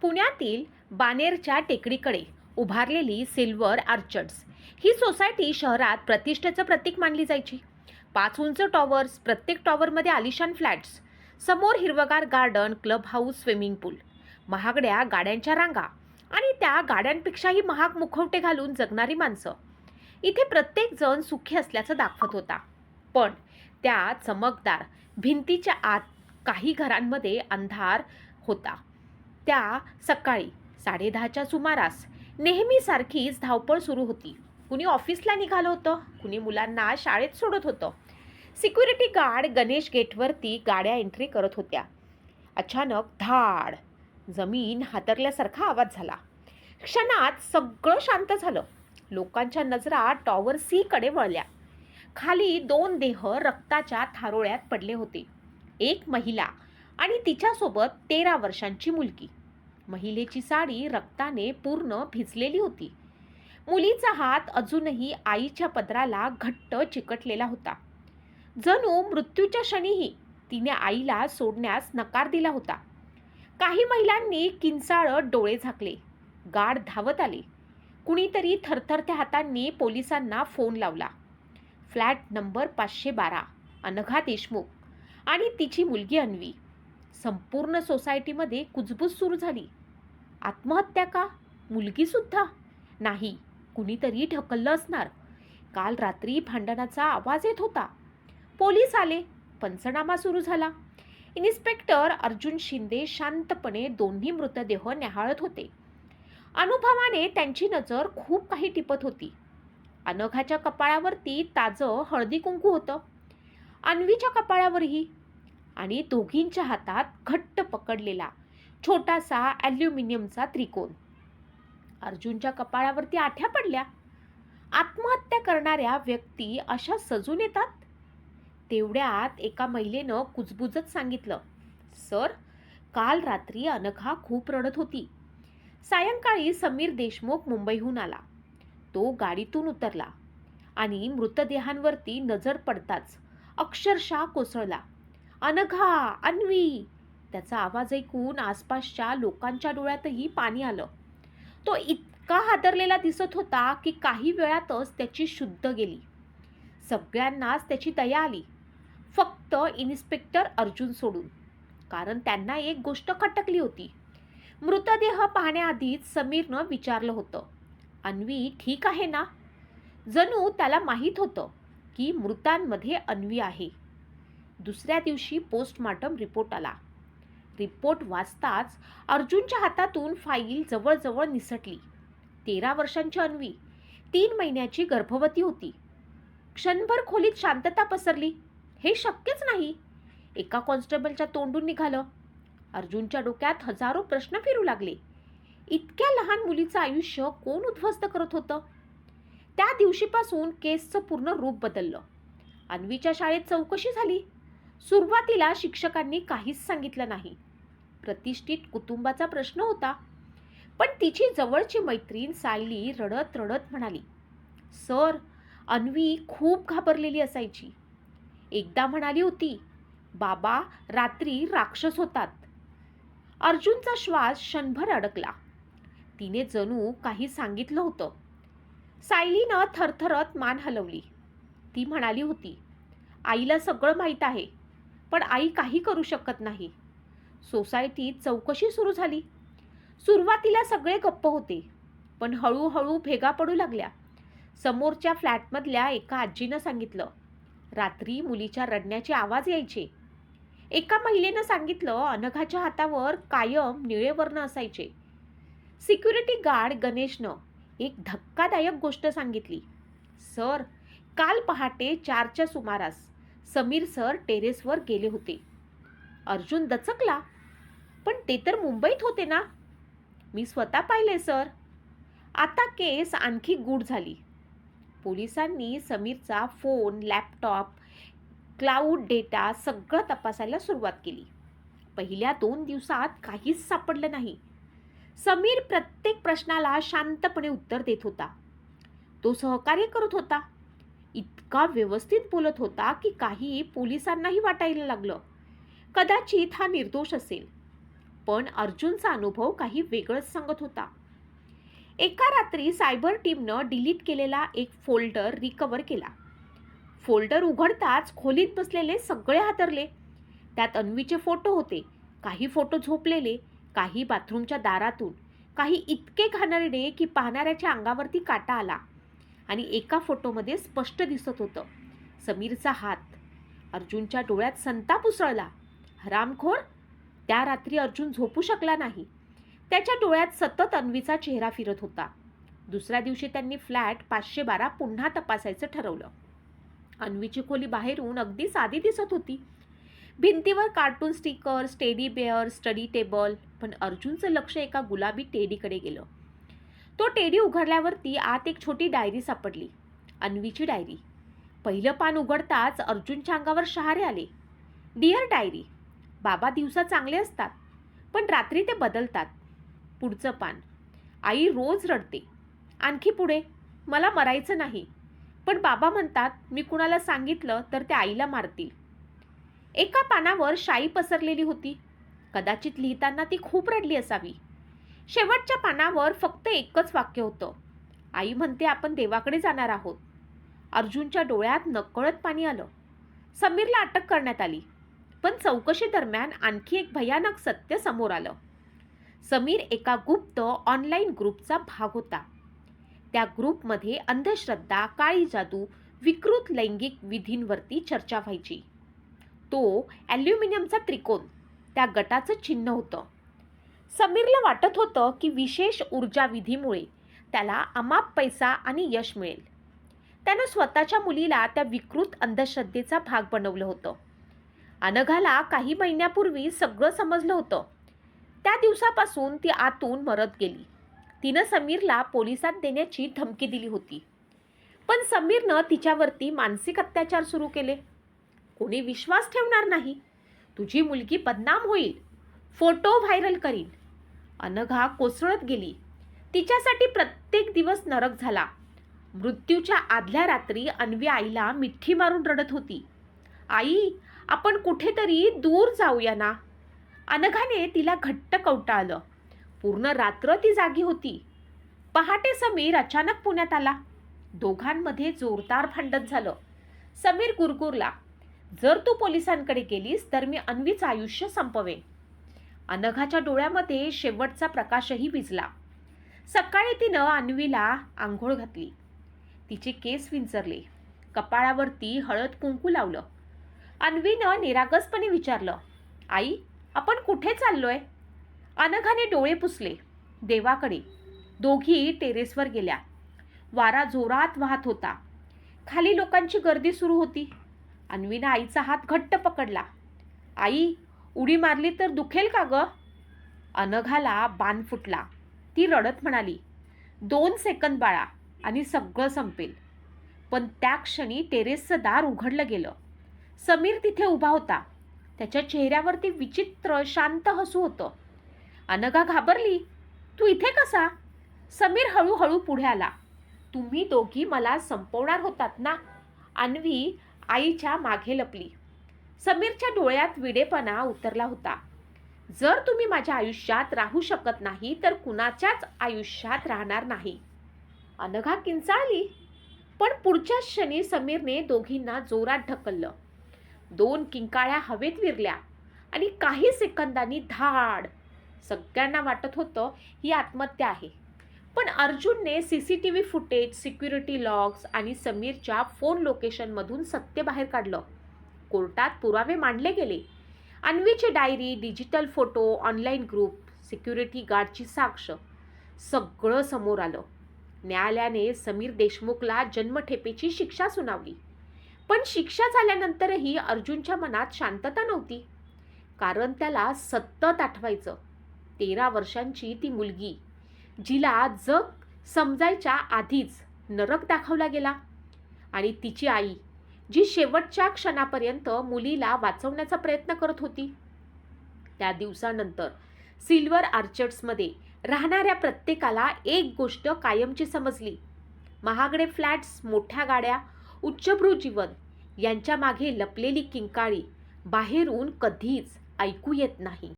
पुण्यातील बाणेरच्या टेकडीकडे उभारलेली सिल्वर आर्चर्ड्स ही सोसायटी शहरात प्रतिष्ठेचं प्रतीक मानली जायची. 5 उंच टॉवर्स, प्रत्येक टॉवरमध्ये आलिशान फ्लॅट्स, समोर हिरवगार गार्डन, क्लब हाऊस, स्विमिंग पूल, महागड्या गाड्यांच्या रांगा आणि त्या गाड्यांपेक्षाही महाग मुखवटे घालून जगणारी माणसं. इथे प्रत्येक जण सुखी असल्याचं दाखवत होता. पण त्या चमकदार भिंतीच्या आत काही घरांमध्ये अंधार होता. त्या सकाळी 10:30च्या सुमारास नेहमीसारखीच धावपळ सुरू होती. कुणी ऑफिसला निघालं होतं, कुणी मुलांना शाळेत सोडत होतं. सिक्युरिटी गार्ड गणेश गेटवरती गाड्या एंट्री करत होत्या. अचानक धाड, जमीन हादरल्यासारखा आवाज झाला. क्षणात सगळं शांत झालं. लोकांच्या नजरा टॉवर सी कडे वळल्या. खाली 2 देह रक्ताच्या थारोळ्यात पडले होते. एक महिला आणि तिच्यासोबत 13 वर्षांची मुलगी. महिलेची साडी रक्ताने पूर्ण भिजलेली होती. मुलीचा हात अजूनही आईच्या पदराला घट्ट चिकटलेला होता. जणू मृत्यूच्या क्षणीही तिने आईला सोडण्यास नकार दिला होता. काही महिलांनी किंचाळत डोळे झाकले. गार्ड धावत आले. कुणीतरी थरथरत्या हातांनी पोलिसांना फोन लावला. फ्लॅट नंबर 512, अनघा देशमुख आणि तिची मुलगी अन्वी. संपूर्ण सोसायटीमध्ये कुजबूज सुरू झाली. आत्महत्या का? मुलगीसुद्धा? नाही, कुणीतरी ढकललं असणार. काल रात्री भांडणाचा आवाज येत होता. पोलीस आले. पंचनामा सुरू झाला. इन्स्पेक्टर अर्जुन शिंदे शांतपणे दोन्ही मृतदेह न्याहाळत होते. अनुभवाने त्यांची नजर खूप काही टिपत होती. अनघाच्या कपाळावरती ताजं हळदी कुंकू होतं, अन्वीच्या कपाळावरही, आणि दोघींच्या हातात घट्ट पकडलेला छोटासा ॲल्युमिनियमचा त्रिकोण. अर्जुनच्या कपाळावरती आठ्या पडल्या. आत्महत्या करणाऱ्या व्यक्ती अशा सजून येतात. तेवढ्यात एका महिलेनं कुजबुजत सांगितलं, सर, काल रात्री अनघा खूप रडत होती. सायंकाळी समीर देशमुख मुंबईहून आला. तो गाडीतून उतरला आणि मृतदेहांवरती नजर पडताच अक्षरशः कोसळला. अनघा, अन्वी! त्याचा आवाज ऐकून आसपासच्या लोकांच्या डोळ्यातही पाणी आलं. तो इतका हादरलेला दिसत होता की काही वेळातच त्याची शुद्ध गेली. सगळ्यांनाच त्याची दया आली, फक्त इन्स्पेक्टर अर्जुन सोडून. कारण त्यांना एक गोष्ट खटकली होती. मृतदेह पाहण्याआधीच समीरनं विचारलं होतं, अन्वी ठीक आहे ना? जणू त्याला माहीत होतं की मृतांमध्ये अन्वी आहे. दुसऱ्या दिवशी पोस्टमॉर्टम रिपोर्ट आला. रिपोर्ट वाचताच अर्जुनच्या हातातून फाईल जवळजवळ निसटली. 13 वर्षांची अन्वी 3 महिन्याची गर्भवती होती. क्षणभर खोलीत शांतता पसरली. हे शक्यच नाही, एका कॉन्स्टेबलच्या तोंडून निघालं. अर्जुनच्या डोक्यात हजारो प्रश्न फिरू लागले. इतक्या लहान मुलीचं आयुष्य कोण उद्ध्वस्त करत होतं? त्या दिवशीपासून केसचं पूर्ण रूप बदललं. अन्वीच्या शाळेत चौकशी झाली. सुरुवातीला शिक्षकांनी काहीच सांगितलं नाही. प्रतिष्ठित कुटुंबाचा प्रश्न होता. पण तिची जवळची मैत्रीण सायली रडत रडत म्हणाली, सर, अन्वी खूप घाबरलेली असायची. एकदा म्हणाली होती, बाबा रात्री राक्षस होतात. अर्जुनचा श्वास क्षणभर अडकला. तिने जणू काही सांगितलं होतं. सायलीनं थरथरत मान हलवली. ती म्हणाली होती, आईला सगळं माहीत आहे, पण आई काही करू शकत नाही. सोसायटीत चौकशी सुरू झाली. सुरुवातीला सगळे गप्प होते, पण हळूहळू भेगा पडू लागल्या. समोरच्या फ्लॅटमधल्या एका आजीनं सांगितलं, रात्री मुलीच्या रडण्याचे आवाज यायचे. एका महिलेनं सांगितलं, अनघाच्या हातावर कायम निळे वर्ण असायचे. सिक्युरिटी गार्ड गणेशनं एक धक्कादायक गोष्ट सांगितली, सर, काल पहाटे 4च्या सुमारास समीर सर टेरेसवर गेले होते. अर्जुन दचकला, पण ते तर मुंबईत होते ना? मी स्वतः पाहिले सर. आता केस आणखी गूढ झाली. पोलिसांनी समीरचा फोन, लॅपटॉप, क्लाउड डेटा सगळं तपासायला सुरुवात केली. पहिल्या 2 दिवसात काहीच सापडलं नाही. समीर प्रत्येक प्रश्नाला शांतपणे उत्तर देत होता. तो सहकार्य करत होता. इतका व्यवस्थित बोलत होता की काही पोलिसांनाही वाटायला लागलं, कदाचित हा निर्दोष असेल. पण अर्जुनचा अनुभव काही वेगळंच सांगत होता. एका रात्री सायबर टीमनं डिलीट केलेला एक फोल्डर रिकव्हर केला. फोल्डर उघडताच खोलीत बसलेले सगळे हादरले. त्यात अन्वीचे फोटो होते. काही फोटो झोपलेले, काही बाथरूमच्या दारातून, काही इतके घाणेरडे की पाहणाऱ्याच्या अंगावरती काटा आला. आणि एका फोटोमध्ये स्पष्ट दिसत होतं समीरचा हात. अर्जुनच्या डोळ्यात संताप उसळला. हरामखोर! त्या रात्री अर्जुन झोपू शकला नाही. त्याच्या डोळ्यात सतत अन्वीचा चेहरा फिरत होता. दुसऱ्या दिवशी त्यांनी फ्लॅट 512 पुन्हा तपासायचं ठरवलं. अन्वीची खोली बाहेरून अगदी साधी दिसत होती. भिंतीवर cartoon stickers, teddy bear, study table. पण अर्जुनचं लक्ष एका गुलाबी टेडीकडे गेलं. तो टेडी उघडल्यावरती आत एक छोटी डायरी सापडली. अन्वीची डायरी. पहिलं पान उघडताच अर्जुनच्या अंगावर शहारे आले. डिअर डायरी, बाबा दिवसा चांगले असतात, पण रात्री ते बदलतात. पुढचं पान. आई रोज रडते. आणखी पुढे, मला मरायचं नाही, पण बाबा म्हणतात मी कुणाला सांगितलं तर ते आईला मारतील. एका पानावर शाई पसरलेली होती. कदाचित लिहिताना ती खूप रडली असावी. शेवटच्या पानावर फक्त एकच वाक्य होतं. आई म्हणते आपण देवाकडे जाणार आहोत. अर्जुनच्या डोळ्यात नकळत पाणी आलं. समीरला अटक करण्यात आली, पण चौकशी दरम्यान आणखी एक भयानक सत्य समोर आलं. समीर एका गुप्त ऑनलाईन ग्रुपचा भाग होता. त्या ग्रुपमध्ये अंधश्रद्धा, काळी जादू, विकृत लैंगिक विधींवरती चर्चा व्हायची. तो ॲल्युमिनियमचा त्रिकोण त्या गटाचं चिन्ह होतं. समीरला वाटत होतं की विशेष ऊर्जा विधीमुळे त्याला अमाप पैसा आणि यश मिळेल. त्यानं स्वतःच्या मुलीला त्या विकृत अंधश्रद्धेचा भाग बनवलं होतं. अनघाला काही महिन्यापूर्वी सगळं समजलं होतं. त्या दिवसापासून ती आतून मरत गेली. तिनं समीरला पोलिसात देण्याची धमकी दिली होती, पण समीरनं तिच्यावरती मानसिक अत्याचार सुरू केले. कोणी विश्वास ठेवणार नाही. तुझी मुलगी बदनाम होईल, फोटो व्हायरल करीन. अनघा कोसळत गेली. तिच्यासाठी प्रत्येक दिवस नरक झाला. मृत्यूच्या आदल्या रात्री अन्वी आईला मिठी मारून रडत होती. आई, आपण कुठेतरी दूर जाऊया ना. अनघाने तिला घट्ट कवटाळलं. पूर्ण रात्र ती जागी होती. पहाटे समीर अचानक पुण्यात आला. दोघांमध्ये जोरदार भांडण झालं. समीर गुरगुरला, जर तू पोलिसांकडे गेलीस तर मी अन्वीचं आयुष्य संपवेन. अनघाच्या डोळ्यामध्ये शेवटचा प्रकाशही विझला. सकाळी तिनं अन्वीला आंघोळ घातली. तिचे केस विंचरले. कपाळावरती हळद कुंकू लावलं. अन्वीनं निरागसपणे विचारलं, आई, आपण कुठे चाललोय? अनघाने डोळे पुसले. देवाकडे. दोघी टेरेसवर गेल्या. वारा जोरात वाहत होता. खाली लोकांची गर्दी सुरू होती. अन्वीनं आईचा हात घट्ट पकडला. आई, उडी मारली तर दुखेल का ग? अनघाला बाण फुटला. ती रडत म्हणाली, 2 सेकंद बाळा आणि सगळं संपेल. पण त्या क्षणी टेरेसचं दार उघडलं गेलं. समीर तिथे उभा होता. त्याच्या चेहऱ्यावरती विचित्र शांत हसू होतं. अनघा घाबरली. तू इथे कसा? समीर हळूहळू पुढे आला. तुम्ही दोघी मला संपवणार होतात ना? अन्वी आईच्या मागे लपली. समीरच्या डोळ्यात विडेपणा उतरला होता. जर तुम्ही माझ्या आयुष्यात राहू शकत नाही तर कुणाच्याच आयुष्यात राहणार नाही. अनघा किंचाळली. पण पुढच्याच क्षणी समीरने दोघींना जोरात ढकललं. 2 किंकाळ्या हवेत विरल्या आणि काही सेकंदांनी धाड. सगळ्यांना वाटत होतं ही आत्महत्या आहे. पण अर्जुनने CCTV फुटेज, सिक्युरिटी लॉग्स आणि समीरच्या फोन लोकेशनमधून सत्य बाहेर काढलं. कोर्टात पुरावे मांडले गेले. अन्वीची diary, digital photo, online group, security गार्डची साक्ष, सगळं समोर आलं. न्यायालयाने समीर देशमुखला जन्मठेपेची शिक्षा सुनावली. पण शिक्षा झाल्यानंतरही अर्जुनच्या मनात शांतता नव्हती. कारण त्याला सतत आठवायचं 13 वर्षांची ती मुलगी, जिला जग समजायच्या आधीच नरक दाखवला गेला. आणि तिची आई, जी शेवटच्या क्षणापर्यंत मुलीला वाचवण्याचा प्रयत्न करत होती. त्या दिवसानंतर सिल्वर आर्चर्ड्समध्ये राहणाऱ्या प्रत्येकाला एक गोष्ट कायमची समजली. महागडे फ्लॅट्स, मोठ्या गाड्या, उच्चभ्रू जीवन यांच्या मागे लपलेली किंकाळी बाहेरून कधीच ऐकू येत नाही.